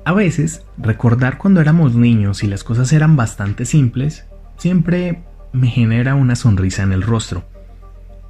A veces, recordar cuando éramos niños y las cosas eran bastante simples, siempre me genera una sonrisa en el rostro.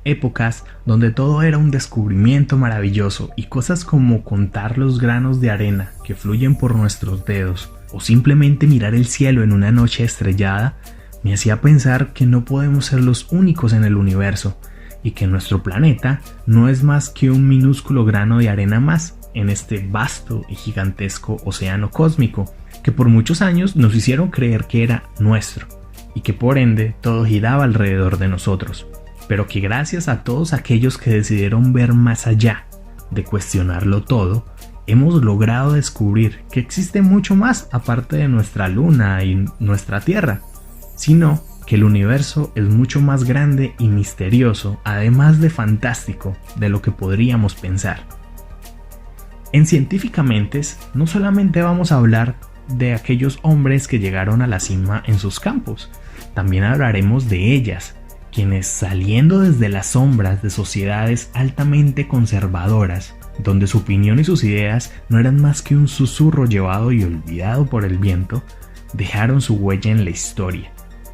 Épocas donde todo era un descubrimiento maravilloso y cosas como contar los granos de arena que fluyen por nuestros dedos o simplemente mirar el cielo en una noche estrellada me hacía pensar que no podemos ser los únicos en el universo y que nuestro planeta no es más que un minúsculo grano de arena más en este vasto y gigantesco océano cósmico que por muchos años nos hicieron creer que era nuestro y que por ende todo giraba alrededor de nosotros, pero que gracias a todos aquellos que decidieron ver más allá de cuestionarlo todo, hemos logrado descubrir que existe mucho más aparte de nuestra luna y nuestra tierra, sino que el universo es mucho más grande y misterioso, además de fantástico, de lo que podríamos pensar. En Científicamente, no solamente vamos a hablar de aquellos hombres que llegaron a la cima en sus campos, también hablaremos de ellas, quienes saliendo desde las sombras de sociedades altamente conservadoras, donde su opinión y sus ideas no eran más que un susurro llevado y olvidado por el viento, dejaron su huella en la historia,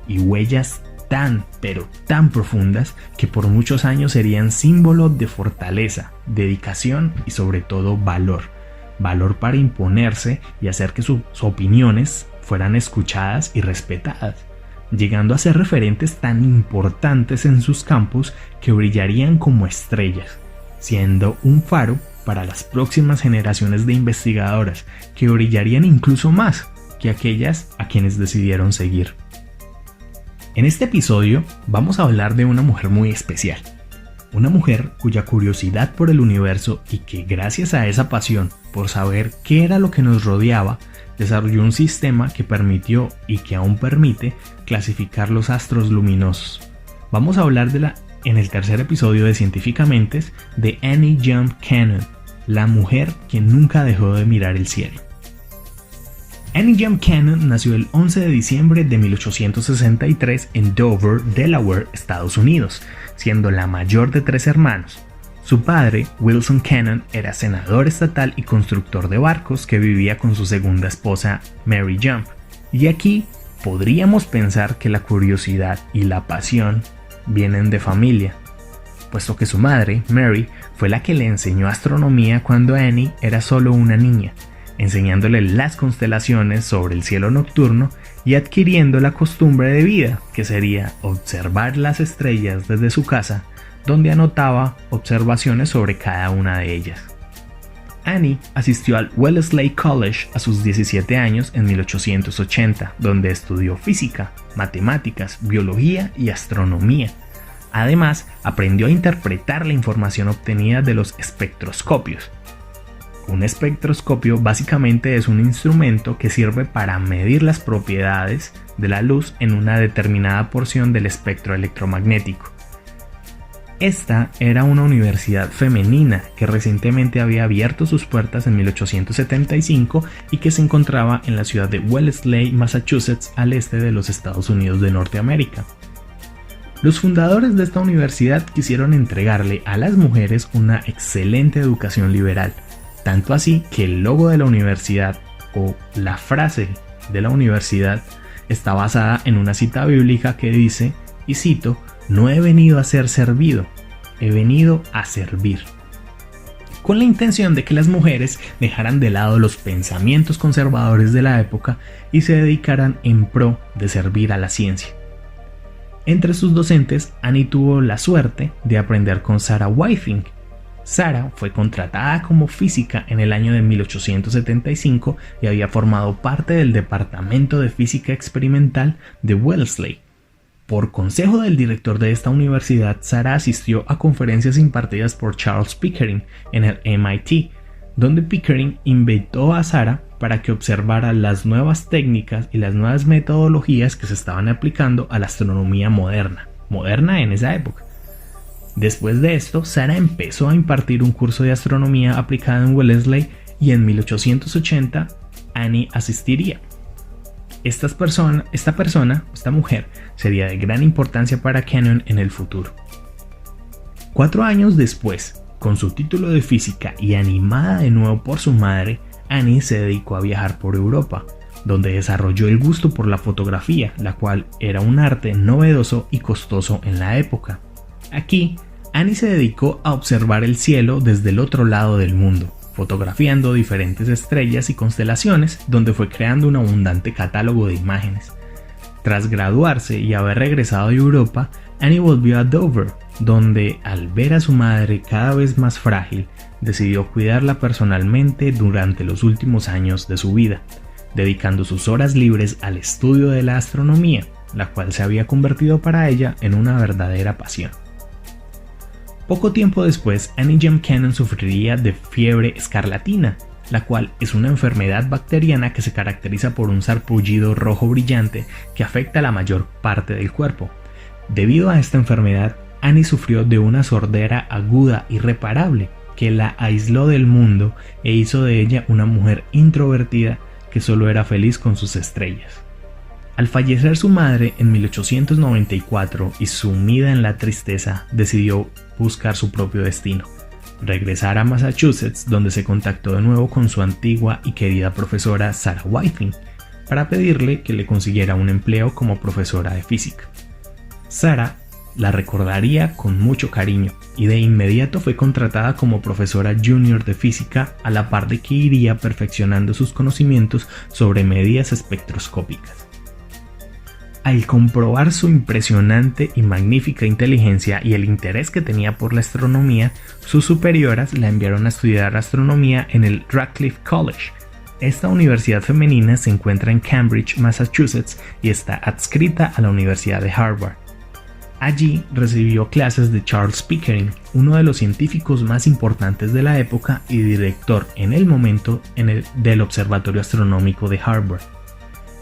y huellas tan, pero tan profundas que por muchos años serían símbolo de fortaleza, dedicación y sobre todo valor para imponerse y hacer que sus opiniones fueran escuchadas y respetadas, llegando a ser referentes tan importantes en sus campos que brillarían como estrellas, siendo un faro para las próximas generaciones de investigadoras que brillarían incluso más que aquellas a quienes decidieron seguir. En este episodio vamos a hablar de una mujer muy especial, una mujer cuya curiosidad por el universo y que gracias a esa pasión por saber qué era lo que nos rodeaba, desarrolló un sistema que permitió y que aún permite clasificar los astros luminosos. Vamos a hablar en el tercer episodio de Científicamente de Annie Jump Cannon, la mujer que nunca dejó de mirar el cielo. Annie Jump Cannon nació el 11 de diciembre de 1863 en Dover, Delaware, Estados Unidos, siendo la mayor de 3 hermanos. Su padre, Wilson Cannon, era senador estatal y constructor de barcos que vivía con su segunda esposa, Mary Jump. Y aquí podríamos pensar que la curiosidad y la pasión vienen de familia, puesto que su madre, Mary, fue la que le enseñó astronomía cuando Annie era solo una niña, enseñándole las constelaciones sobre el cielo nocturno y adquiriendo la costumbre de vida, que sería observar las estrellas desde su casa, donde anotaba observaciones sobre cada una de ellas. Annie asistió al Wellesley College a sus 17 años en 1880, donde estudió física, matemáticas, biología y astronomía. Además, aprendió a interpretar la información obtenida de los espectroscopios. Un espectroscopio básicamente es un instrumento que sirve para medir las propiedades de la luz en una determinada porción del espectro electromagnético. Esta era una universidad femenina que recientemente había abierto sus puertas en 1875 y que se encontraba en la ciudad de Wellesley, Massachusetts, al este de los Estados Unidos de Norteamérica. Los fundadores de esta universidad quisieron entregarle a las mujeres una excelente educación liberal, tanto así que el logo de la universidad o la frase de la universidad está basada en una cita bíblica que dice, y cito, "No he venido a ser servido, he venido a servir", con la intención de que las mujeres dejaran de lado los pensamientos conservadores de la época y se dedicaran en pro de servir a la ciencia. Entre sus docentes, Annie tuvo la suerte de aprender con Sarah Whiting. Sarah fue contratada como física en el año de 1875 y había formado parte del Departamento de Física Experimental de Wellesley. Por consejo del director de esta universidad, Sarah asistió a conferencias impartidas por Charles Pickering en el MIT, donde Pickering invitó a Sarah para que observara las nuevas técnicas y las nuevas metodologías que se estaban aplicando a la astronomía moderna en esa época. Después de esto, Sarah empezó a impartir un curso de astronomía aplicada en Wellesley y en 1880 Annie asistiría. Esta mujer sería de gran importancia para Cannon en el futuro. 4 años después, con su título de física y animada de nuevo por su madre, Annie se dedicó a viajar por Europa, donde desarrolló el gusto por la fotografía, la cual era un arte novedoso y costoso en la época. Aquí, Annie se dedicó a observar el cielo desde el otro lado del mundo, fotografiando diferentes estrellas y constelaciones, donde fue creando un abundante catálogo de imágenes. Tras graduarse y haber regresado de Europa, Annie volvió a Dover, donde, al ver a su madre cada vez más frágil, decidió cuidarla personalmente durante los últimos años de su vida, dedicando sus horas libres al estudio de la astronomía, la cual se había convertido para ella en una verdadera pasión. Poco tiempo después, Annie Jam Cannon sufriría de fiebre escarlatina, la cual es una enfermedad bacteriana que se caracteriza por un sarpullido rojo brillante que afecta a la mayor parte del cuerpo. Debido a esta enfermedad, Annie sufrió de una sordera aguda irreparable que la aisló del mundo e hizo de ella una mujer introvertida que solo era feliz con sus estrellas. Al fallecer su madre en 1894 y sumida en la tristeza, decidió buscar su propio destino, regresar a Massachusetts, donde se contactó de nuevo con su antigua y querida profesora Sarah Whiting para pedirle que le consiguiera un empleo como profesora de física. Sarah la recordaría con mucho cariño y de inmediato fue contratada como profesora junior de física, a la par de que iría perfeccionando sus conocimientos sobre medidas espectroscópicas. Al comprobar su impresionante y magnífica inteligencia y el interés que tenía por la astronomía, sus superioras la enviaron a estudiar astronomía en el Radcliffe College. Esta universidad femenina se encuentra en Cambridge, Massachusetts, y está adscrita a la Universidad de Harvard. Allí recibió clases de Charles Pickering, uno de los científicos más importantes de la época y director en el momento del Observatorio Astronómico de Harvard.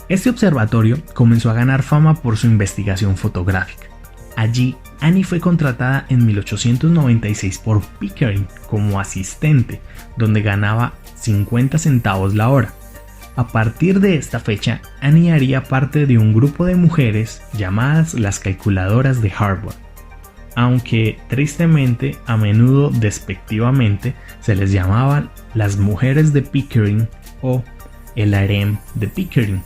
Este observatorio comenzó a ganar fama por su investigación fotográfica. Allí, Annie fue contratada en 1896 por Pickering como asistente, donde ganaba 50 centavos la hora. A partir de esta fecha, Annie haría parte de un grupo de mujeres llamadas las calculadoras de Harvard, aunque tristemente, a menudo despectivamente, se les llamaban las mujeres de Pickering o el harem de Pickering.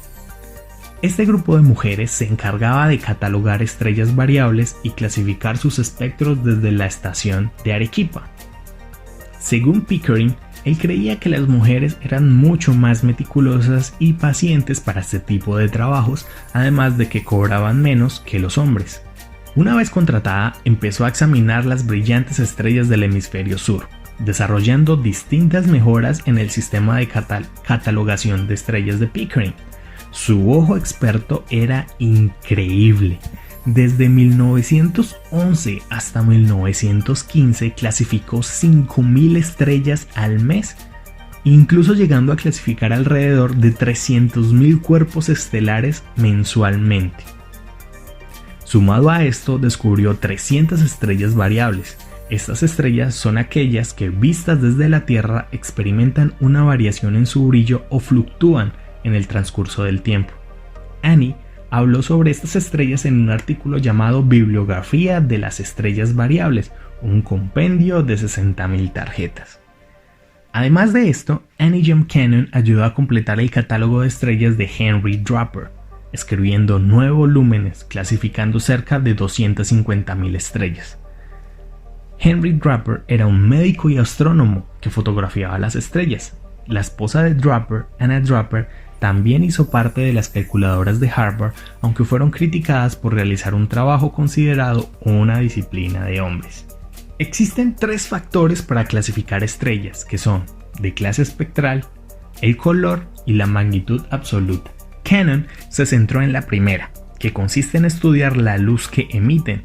Este grupo de mujeres se encargaba de catalogar estrellas variables y clasificar sus espectros desde la estación de Arequipa. Según Pickering, él creía que las mujeres eran mucho más meticulosas y pacientes para este tipo de trabajos, además de que cobraban menos que los hombres. Una vez contratada, empezó a examinar las brillantes estrellas del hemisferio sur, desarrollando distintas mejoras en el sistema de catalogación de estrellas de Pickering. Su ojo experto era increíble. Desde 1911 hasta 1915 clasificó 5.000 estrellas al mes, incluso llegando a clasificar alrededor de 300.000 cuerpos estelares mensualmente. Sumado a esto, descubrió 300 estrellas variables. Estas estrellas son aquellas que, vistas desde la Tierra, experimentan una variación en su brillo o fluctúan en el transcurso del tiempo. Annie habló sobre estas estrellas en un artículo llamado Bibliografía de las Estrellas Variables, un compendio de 60.000 tarjetas. Además de esto, Annie Jam Cannon ayudó a completar el catálogo de estrellas de Henry Draper, escribiendo 9 volúmenes clasificando cerca de 250.000 estrellas. Henry Draper era un médico y astrónomo que fotografiaba las estrellas. La esposa de Draper, Anna Draper, también hizo parte de las calculadoras de Harvard, aunque fueron criticadas por realizar un trabajo considerado una disciplina de hombres. Existen 3 factores para clasificar estrellas, que son de clase espectral, el color y la magnitud absoluta. Cannon se centró en la primera, que consiste en estudiar la luz que emiten.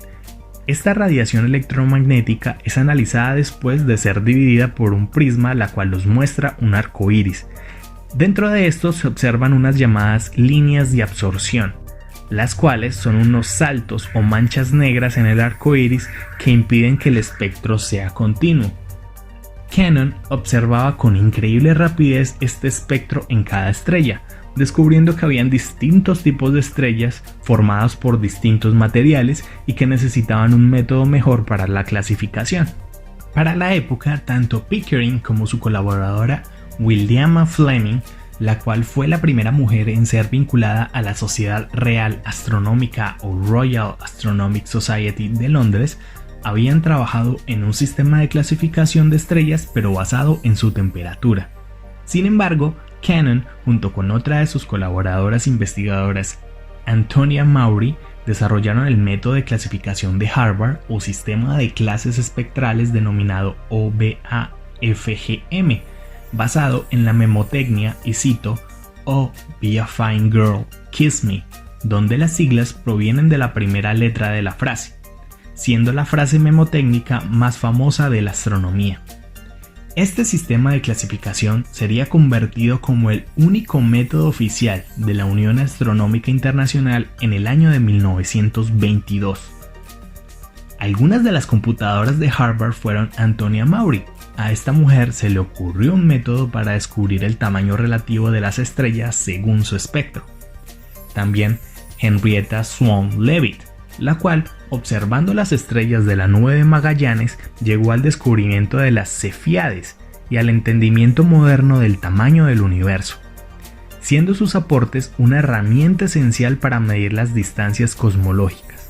Esta radiación electromagnética es analizada después de ser dividida por un prisma, la cual nos muestra un arco iris. Dentro de esto se observan unas llamadas líneas de absorción, las cuales son unos saltos o manchas negras en el arco iris que impiden que el espectro sea continuo. Cannon observaba con increíble rapidez este espectro en cada estrella, descubriendo que habían distintos tipos de estrellas formadas por distintos materiales y que necesitaban un método mejor para la clasificación. Para la época, tanto Pickering como su colaboradora Williama Fleming, la cual fue la primera mujer en ser vinculada a la Sociedad Real Astronómica o Royal Astronomical Society de Londres, habían trabajado en un sistema de clasificación de estrellas pero basado en su temperatura. Sin embargo, Cannon, junto con otra de sus colaboradoras investigadoras, Antonia Maury, desarrollaron el método de clasificación de Harvard o sistema de clases espectrales denominado OBAFGM, basado en la memotecnia y cito, "Oh, be a fine girl, kiss me", donde las siglas provienen de la primera letra de la frase, siendo la frase memotécnica más famosa de la astronomía. Este sistema de clasificación sería convertido como el único método oficial de la Unión Astronómica Internacional en el año de 1922. Algunas de las computadoras de Harvard fueron Antonia Maury. A esta mujer se le ocurrió un método para descubrir el tamaño relativo de las estrellas según su espectro. También Henrietta Swan Leavitt, la cual, observando las estrellas de la nube de Magallanes, llegó al descubrimiento de las Cefíades y al entendimiento moderno del tamaño del universo, siendo sus aportes una herramienta esencial para medir las distancias cosmológicas.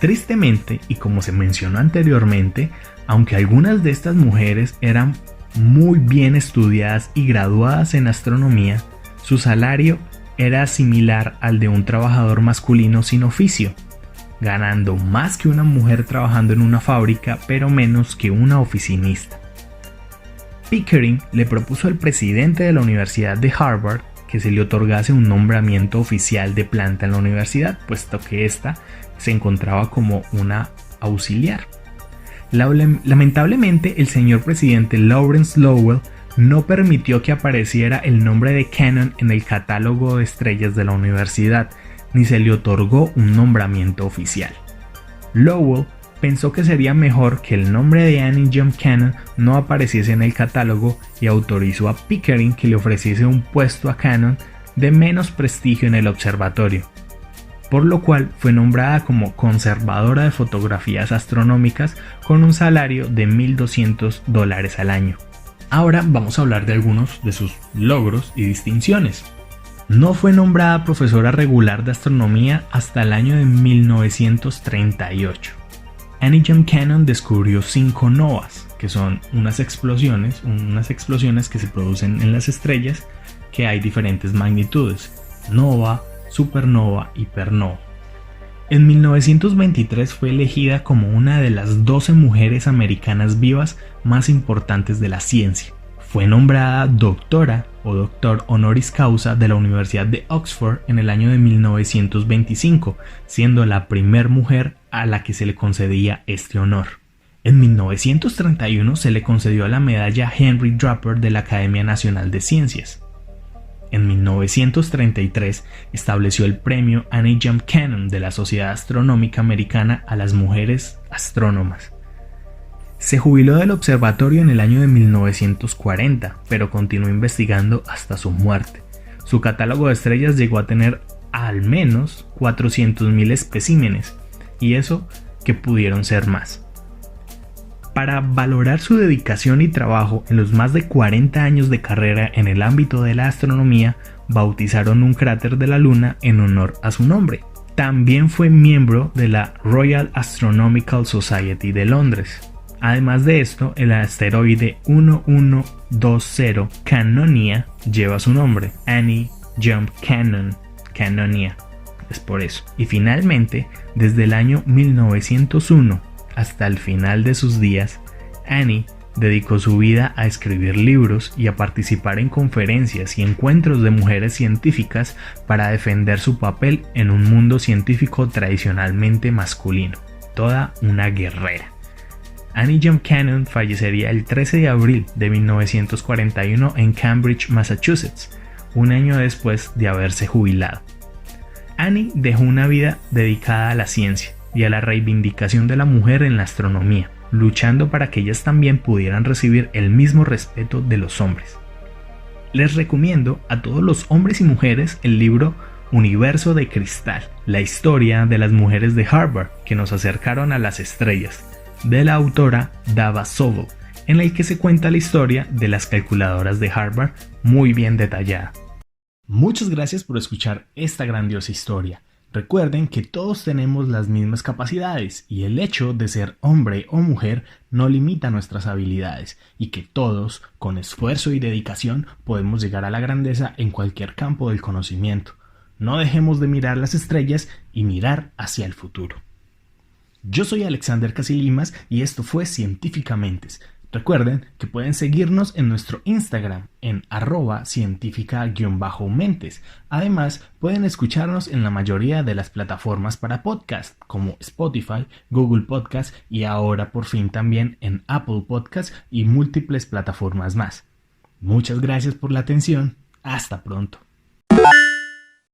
Tristemente, y como se mencionó anteriormente, aunque algunas de estas mujeres eran muy bien estudiadas y graduadas en astronomía, su salario era similar al de un trabajador masculino sin oficio, ganando más que una mujer trabajando en una fábrica, pero menos que una oficinista. Pickering le propuso al presidente de la Universidad de Harvard que se le otorgase un nombramiento oficial de planta en la universidad, puesto que ésta se encontraba como una auxiliar. Lamentablemente, el señor presidente Lawrence Lowell no permitió que apareciera el nombre de Cannon en el catálogo de estrellas de la universidad, ni se le otorgó un nombramiento oficial. Lowell pensó que sería mejor que el nombre de Annie Jump Cannon no apareciese en el catálogo y autorizó a Pickering que le ofreciese un puesto a Cannon de menos prestigio en el observatorio, por lo cual fue nombrada como conservadora de fotografías astronómicas con un salario de $1,200 al año. Ahora vamos a hablar de algunos de sus logros y distinciones. No fue nombrada profesora regular de astronomía hasta el año de 1938. Annie Jump Cannon descubrió 5 novas, que son unas explosiones que se producen en las estrellas, que hay diferentes magnitudes: nova, supernova, hipernova. En 1923 fue elegida como una de las 12 mujeres americanas vivas más importantes de la ciencia. Fue nombrada doctora o doctor honoris causa de la Universidad de Oxford en el año de 1925, siendo la primera mujer a la que se le concedía este honor. En 1931 se le concedió la medalla Henry Draper de la Academia Nacional de Ciencias. En 1933 estableció el premio Annie Jump Cannon de la Sociedad Astronómica Americana a las mujeres astrónomas. Se jubiló del observatorio en el año de 1940, pero continuó investigando hasta su muerte. Su catálogo de estrellas llegó a tener al menos 400.000 especímenes, y eso que pudieron ser más. Para valorar su dedicación y trabajo en los más de 40 años de carrera en el ámbito de la astronomía, bautizaron un cráter de la Luna en honor a su nombre. También fue miembro de la Royal Astronomical Society de Londres. Además de esto, el asteroide 1120 Cannonia lleva su nombre, Annie Jump Cannon, Cannonia, es por eso. Y finalmente, desde el año 1901 hasta el final de sus días, Annie dedicó su vida a escribir libros y a participar en conferencias y encuentros de mujeres científicas para defender su papel en un mundo científico tradicionalmente masculino. Toda una guerrera. Annie Jump Cannon fallecería el 13 de abril de 1941 en Cambridge, Massachusetts, un año después de haberse jubilado. Annie dejó una vida dedicada a la ciencia y a la reivindicación de la mujer en la astronomía, luchando para que ellas también pudieran recibir el mismo respeto de los hombres. Les recomiendo a todos los hombres y mujeres el libro Universo de Cristal, la historia de las mujeres de Harvard que nos acercaron a las estrellas, de la autora Dava Sobel, en el que se cuenta la historia de las calculadoras de Harvard muy bien detallada. Muchas gracias por escuchar esta grandiosa historia. Recuerden que todos tenemos las mismas capacidades y el hecho de ser hombre o mujer no limita nuestras habilidades y que todos, con esfuerzo y dedicación, podemos llegar a la grandeza en cualquier campo del conocimiento. No dejemos de mirar las estrellas y mirar hacia el futuro. Yo soy Alexander Casilimas y esto fue Científicamente. Recuerden que pueden seguirnos en nuestro Instagram en @cientifica_mentes. Además, pueden escucharnos en la mayoría de las plataformas para podcast como Spotify, Google Podcast y ahora por fin también en Apple Podcast y múltiples plataformas más. Muchas gracias por la atención. Hasta pronto.